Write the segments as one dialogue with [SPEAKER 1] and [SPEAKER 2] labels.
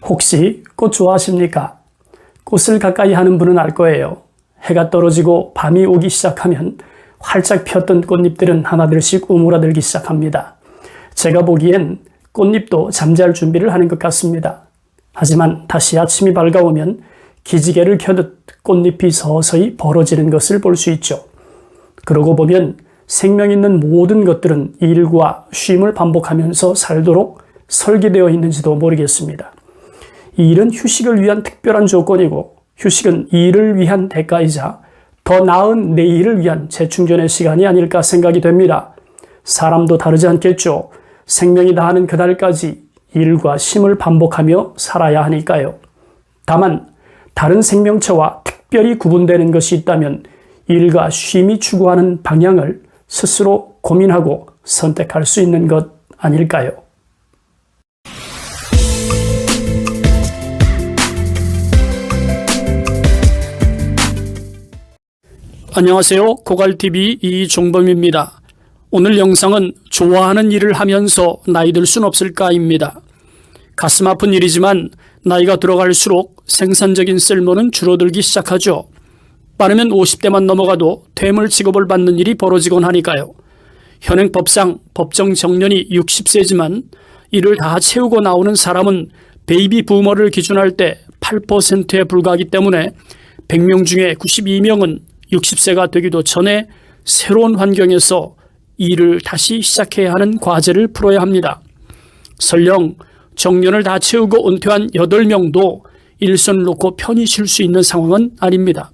[SPEAKER 1] 혹시 꽃 좋아하십니까? 꽃을 가까이 하는 분은 알 거예요. 해가 떨어지고 밤이 오기 시작하면 활짝 폈던 꽃잎들은 하나둘씩 오므라들기 시작합니다. 제가 보기엔 꽃잎도 잠잘 준비를 하는 것 같습니다. 하지만 다시 아침이 밝아오면 기지개를 켜듯 꽃잎이 서서히 벌어지는 것을 볼 수 있죠. 그러고 보면 생명 있는 모든 것들은 일과 쉼을 반복하면서 살도록 설계되어 있는지도 모르겠습니다. 일은 휴식을 위한 특별한 조건이고 휴식은 일을 위한 대가이자 더 나은 내일을 위한 재충전의 시간이 아닐까 생각이 됩니다. 사람도 다르지 않겠죠. 생명이 다하는 그날까지 일과 쉼을 반복하며 살아야 하니까요. 다만 다른 생명체와 특별히 구분되는 것이 있다면 일과 쉼이 추구하는 방향을 스스로 고민하고 선택할 수 있는 것 아닐까요? 안녕하세요. 고갈TV 이종범입니다. 오늘 영상은 좋아하는 일을 하면서 나이 들 순 없을까입니다. 가슴 아픈 일이지만 나이가 들어갈수록 생산적인 쓸모는 줄어들기 시작하죠. 빠르면 50대만 넘어가도 퇴물 취급을 받는 일이 벌어지곤 하니까요. 현행 법상 법정 정년이 60세지만 이를 다 채우고 나오는 사람은 베이비 부머를 기준할 때 8%에 불과하기 때문에 100명 중에 92명은 60세가 되기도 전에 새로운 환경에서 일을 다시 시작해야 하는 과제를 풀어야 합니다. 설령 정년을 다 채우고 은퇴한 8명도 일선을 놓고 편히 쉴 수 있는 상황은 아닙니다.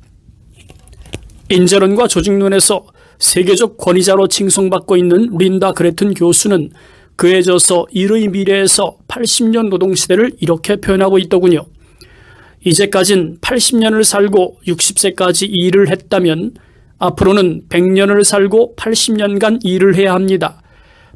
[SPEAKER 1] 인재론과 조직론에서 세계적 권위자로 칭송받고 있는 린다 그레튼 교수는 그에 져서 일의 미래에서 80년 노동시대를 이렇게 표현하고 있더군요. 이제까진 80년을 살고 60세까지 일을 했다면 앞으로는 100년을 살고 80년간 일을 해야 합니다.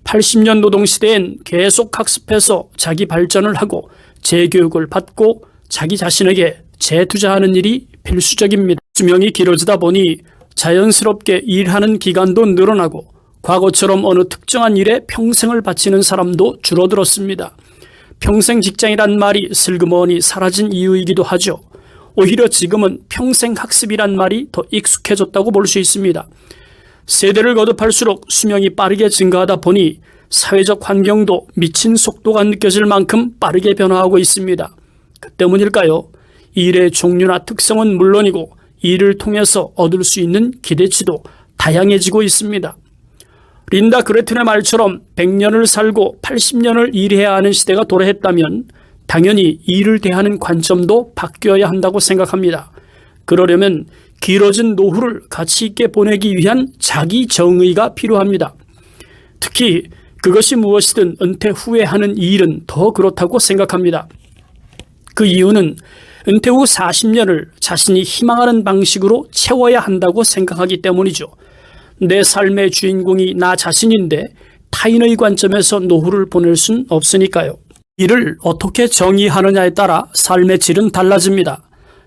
[SPEAKER 1] 80년 노동시대엔 계속 학습해서 자기 발전을 하고 재교육을 받고 자기 자신에게 재투자하는 일이 필수적입니다. 수명이 길어지다 보니 자연스럽게 일하는 기간도 늘어나고 과거처럼 어느 특정한 일에 평생을 바치는 사람도 줄어들었습니다. 평생 직장이란 말이 슬그머니 사라진 이유이기도 하죠. 오히려 지금은 평생 학습이란 말이 더 익숙해졌다고 볼 수 있습니다. 세대를 거듭할수록 수명이 빠르게 증가하다 보니 사회적 환경도 미친 속도가 느껴질 만큼 빠르게 변화하고 있습니다. 그 때문일까요? 일의 종류나 특성은 물론이고 일을 통해서 얻을 수 있는 기대치도 다양해지고 있습니다. 린다 그레튼의 말처럼 100년을 살고 80년을 일해야 하는 시대가 도래했다면 당연히 일을 대하는 관점도 바뀌어야 한다고 생각합니다. 그러려면 길어진 노후를 가치 있게 보내기 위한 자기 정의가 필요합니다. 특히 그것이 무엇이든 은퇴 후에 하는 일은 더 그렇다고 생각합니다. 그 이유는 은퇴 후 40년을 자신이 희망하는 방식으로 채워야 한다고 생각하기 때문이죠. 내 삶의 주인공이 나 자신인데 타인의 관점에서 노후를 보낼 순 없으니까요. 일을 어떻게 정의하느냐에 따라 삶의 질은 달라집니다.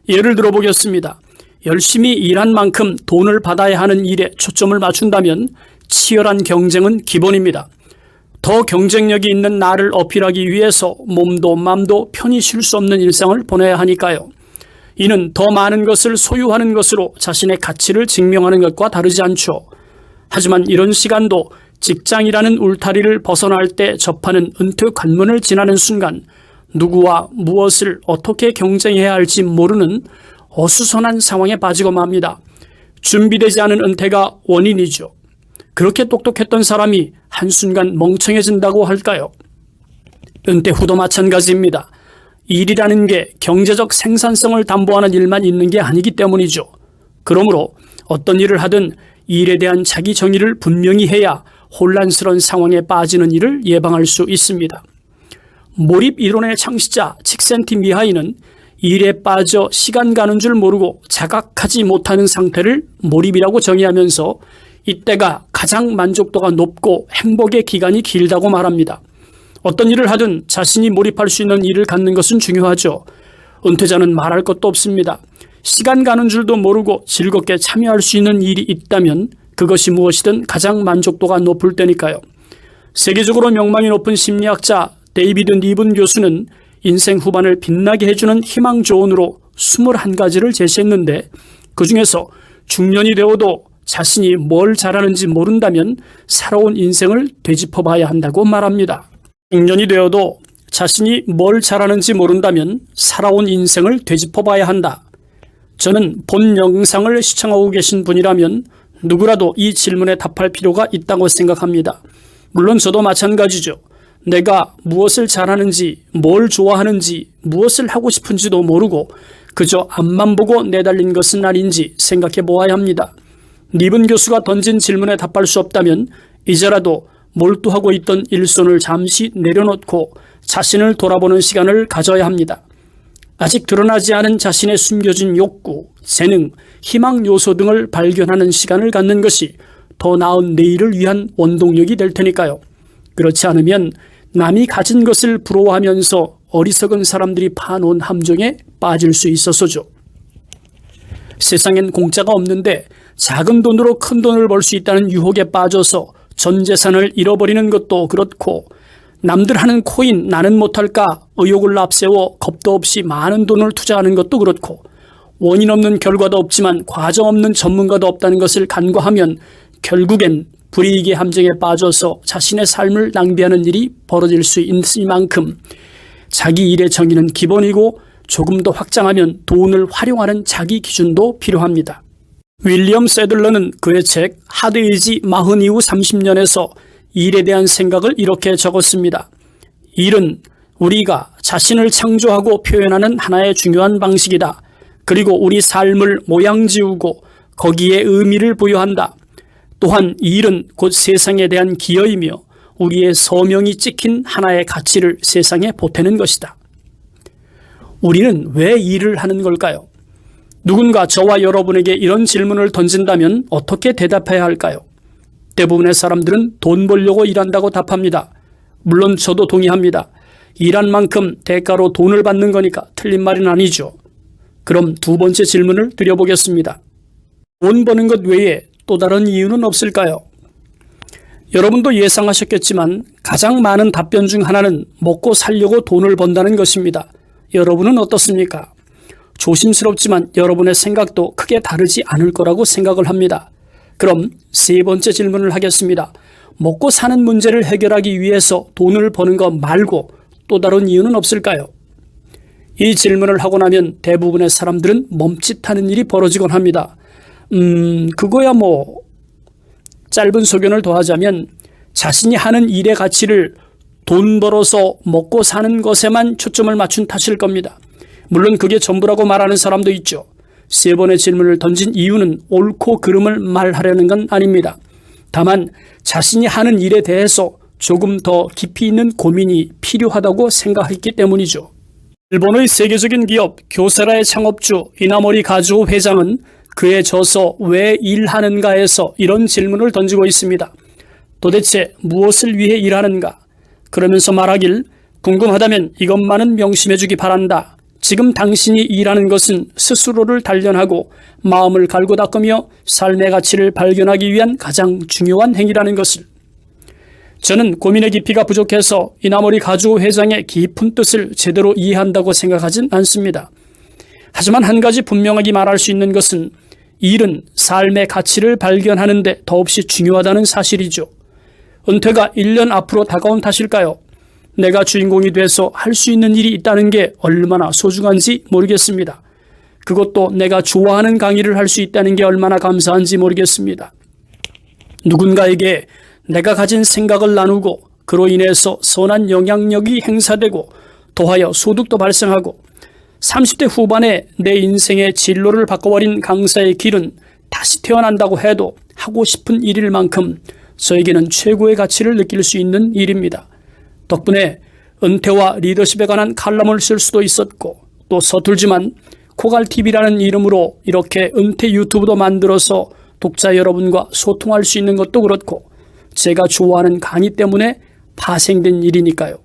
[SPEAKER 1] 예를 들어 보겠습니다. 열심히 일한 만큼 돈을 받아야 하는 일에 초점을 맞춘다면 치열한 경쟁은 기본입니다. 더 경쟁력이 있는 나를 어필하기 위해서 몸도 맘도 편히 쉴 수 없는 일상을 보내야 하니까요. 이는 더 많은 것을 소유하는 것으로 자신의 가치를 증명하는 것과 다르지 않죠. 하지만 이런 시간도 직장이라는 울타리를 벗어날 때 접하는 은퇴 관문을 지나는 순간 누구와 무엇을 어떻게 경쟁해야 할지 모르는 어수선한 상황에 빠지고 맙니다. 준비되지 않은 은퇴가 원인이죠. 그렇게 똑똑했던 사람이 한순간 멍청해진다고 할까요? 은퇴 후도 마찬가지입니다. 일이라는 게 경제적 생산성을 담보하는 일만 있는 게 아니기 때문이죠. 그러므로 어떤 일을 하든 일에 대한 자기 정의를 분명히 해야 혼란스러운 상황에 빠지는 일을 예방할 수 있습니다. 몰입 이론의 창시자 칙센티미하이는 일에 빠져 시간 가는 줄 모르고 자각하지 못하는 상태를 몰입이라고 정의하면서 이때가 가장 만족도가 높고 행복의 기간이 길다고 말합니다. 어떤 일을 하든 자신이 몰입할 수 있는 일을 갖는 것은 중요하죠. 은퇴자는 말할 것도 없습니다. 시간 가는 줄도 모르고 즐겁게 참여할 수 있는 일이 있다면 그것이 무엇이든 가장 만족도가 높을 때니까요. 세계적으로 명망이 높은 심리학자 데이비드 니븐 교수는 인생 후반을 빛나게 해주는 희망 조언으로 21가지를 제시했는데 그중에서 중년이 되어도 자신이 뭘 잘하는지 모른다면 살아온 인생을 되짚어 봐야 한다고 말합니다. 중년이 되어도 자신이 뭘 잘하는지 모른다면 살아온 인생을 되짚어 봐야 한다. 저는 본 영상을 시청하고 계신 분이라면 누구라도 이 질문에 답할 필요가 있다고 생각합니다. 물론 저도 마찬가지죠. 내가 무엇을 잘하는지, 뭘 좋아하는지, 무엇을 하고 싶은지도 모르고 그저 앞만 보고 내달린 것은 아닌지 생각해 보아야 합니다. 니븐 교수가 던진 질문에 답할 수 없다면 이제라도 몰두하고 있던 일손을 잠시 내려놓고 자신을 돌아보는 시간을 가져야 합니다. 아직 드러나지 않은 자신의 숨겨진 욕구, 재능, 희망 요소 등을 발견하는 시간을 갖는 것이 더 나은 내일을 위한 원동력이 될 테니까요. 그렇지 않으면 남이 가진 것을 부러워하면서 어리석은 사람들이 파놓은 함정에 빠질 수 있어서죠. 세상엔 공짜가 없는데 작은 돈으로 큰 돈을 벌 수 있다는 유혹에 빠져서 전 재산을 잃어버리는 것도 그렇고 남들 하는 코인 나는 못할까 의욕을 앞세워 겁도 없이 많은 돈을 투자하는 것도 그렇고 원인 없는 결과도 없지만 과정 없는 전문가도 없다는 것을 간과하면 결국엔 불이익의 함정에 빠져서 자신의 삶을 낭비하는 일이 벌어질 수 있을 만큼 자기 일의 정의는 기본이고 조금 더 확장하면 돈을 활용하는 자기 기준도 필요합니다. 윌리엄 세들러는 그의 책 하드 에이지 40 이후 30년에서 일에 대한 생각을 이렇게 적었습니다. 일은 우리가 자신을 창조하고 표현하는 하나의 중요한 방식이다. 그리고 우리 삶을 모양지우고 거기에 의미를 부여한다. 또한 일은 곧 세상에 대한 기여이며 우리의 소명이 찍힌 하나의 가치를 세상에 보태는 것이다. 우리는 왜 일을 하는 걸까요? 누군가 저와 여러분에게 이런 질문을 던진다면 어떻게 대답해야 할까요? 대부분의 사람들은 돈 벌려고 일한다고 답합니다. 물론 저도 동의합니다. 일한 만큼 대가로 돈을 받는 거니까 틀린 말은 아니죠. 그럼 두 번째 질문을 드려보겠습니다. 돈 버는 것 외에 또 다른 이유는 없을까요? 여러분도 예상하셨겠지만 가장 많은 답변 중 하나는 먹고 살려고 돈을 번다는 것입니다. 여러분은 어떻습니까? 조심스럽지만 여러분의 생각도 크게 다르지 않을 거라고 생각을 합니다. 그럼 세 번째 질문을 하겠습니다. 먹고 사는 문제를 해결하기 위해서 돈을 버는 것 말고 또 다른 이유는 없을까요? 이 질문을 하고 나면 대부분의 사람들은 멈칫하는 일이 벌어지곤 합니다. 그거야 뭐 짧은 소견을 더하자면 자신이 하는 일의 가치를 돈 벌어서 먹고 사는 것에만 초점을 맞춘 탓일 겁니다. 물론 그게 전부라고 말하는 사람도 있죠. 세 번의 질문을 던진 이유는 옳고 그름을 말하려는 건 아닙니다. 다만 자신이 하는 일에 대해서 조금 더 깊이 있는 고민이 필요하다고 생각했기 때문이죠. 일본의 세계적인 기업 교세라의 창업주 이나모리 가즈오 회장은 그의 저서 왜 일하는가에서 이런 질문을 던지고 있습니다. 도대체 무엇을 위해 일하는가? 그러면서 말하길 궁금하다면 이것만은 명심해 주기 바란다. 지금 당신이 일하는 것은 스스로를 단련하고 마음을 갈고 닦으며 삶의 가치를 발견하기 위한 가장 중요한 행위라는 것을. 저는 고민의 깊이가 부족해서 이나모리 가즈오 회장의 깊은 뜻을 제대로 이해한다고 생각하진 않습니다. 하지만 한 가지 분명하게 말할 수 있는 것은 일은 삶의 가치를 발견하는 데 더없이 중요하다는 사실이죠. 은퇴가 1년 앞으로 다가온 탓일까요? 내가 주인공이 돼서 할 수 있는 일이 있다는 게 얼마나 소중한지 모르겠습니다. 그것도 내가 좋아하는 강의를 할 수 있다는 게 얼마나 감사한지 모르겠습니다. 누군가에게 내가 가진 생각을 나누고 그로 인해서 선한 영향력이 행사되고 더하여 소득도 발생하고 30대 후반에 내 인생의 진로를 바꿔버린 강사의 길은 다시 태어난다고 해도 하고 싶은 일일 만큼 저에게는 최고의 가치를 느낄 수 있는 일입니다. 덕분에 은퇴와 리더십에 관한 칼럼을 쓸 수도 있었고 또 서툴지만 코갈TV라는 이름으로 이렇게 은퇴 유튜브도 만들어서 독자 여러분과 소통할 수 있는 것도 그렇고 제가 좋아하는 강의 때문에 파생된 일이니까요.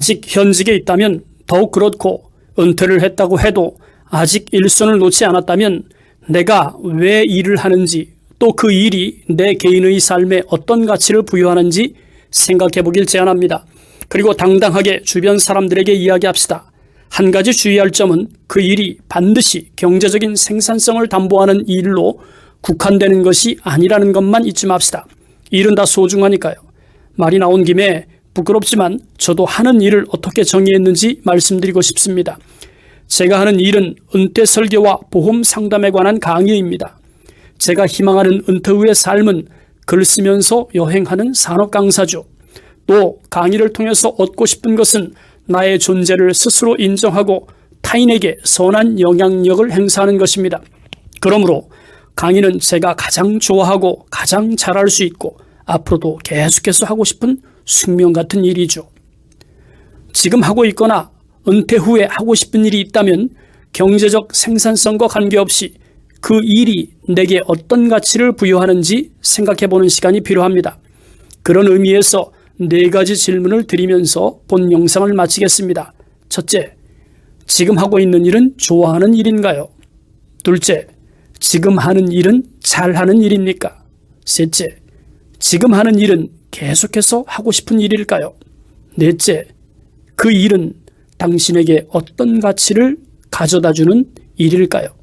[SPEAKER 1] 아직 현직에 있다면 더욱 그렇고 은퇴를 했다고 해도 아직 일선을 놓지 않았다면 내가 왜 일을 하는지 또 그 일이 내 개인의 삶에 어떤 가치를 부여하는지 생각해 보길 제안합니다. 그리고 당당하게 주변 사람들에게 이야기합시다. 한 가지 주의할 점은 그 일이 반드시 경제적인 생산성을 담보하는 일로 국한되는 것이 아니라는 것만 잊지 맙시다. 일은 다 소중하니까요. 말이 나온 김에 부끄럽지만 저도 하는 일을 어떻게 정의했는지 말씀드리고 싶습니다. 제가 하는 일은 은퇴 설계와 보험 상담에 관한 강의입니다. 제가 희망하는 은퇴 후의 삶은 글 쓰면서 여행하는 산업 강사죠. 또 강의를 통해서 얻고 싶은 것은 나의 존재를 스스로 인정하고 타인에게 선한 영향력을 행사하는 것입니다. 그러므로 강의는 제가 가장 좋아하고 가장 잘할 수 있고 앞으로도 계속해서 하고 싶은 숙명 같은 일이죠. 지금 하고 있거나 은퇴 후에 하고 싶은 일이 있다면 경제적 생산성과 관계없이 그 일이 내게 어떤 가치를 부여하는지 생각해보는 시간이 필요합니다. 그런 의미에서 4가지 질문을 드리면서 본 영상을 마치겠습니다. 첫째, 지금 하고 있는 일은 좋아하는 일인가요? 둘째, 지금 하는 일은 잘하는 일입니까? 셋째, 지금 하는 일은 계속해서 하고 싶은 일일까요? 넷째, 그 일은 당신에게 어떤 가치를 가져다주는 일일까요?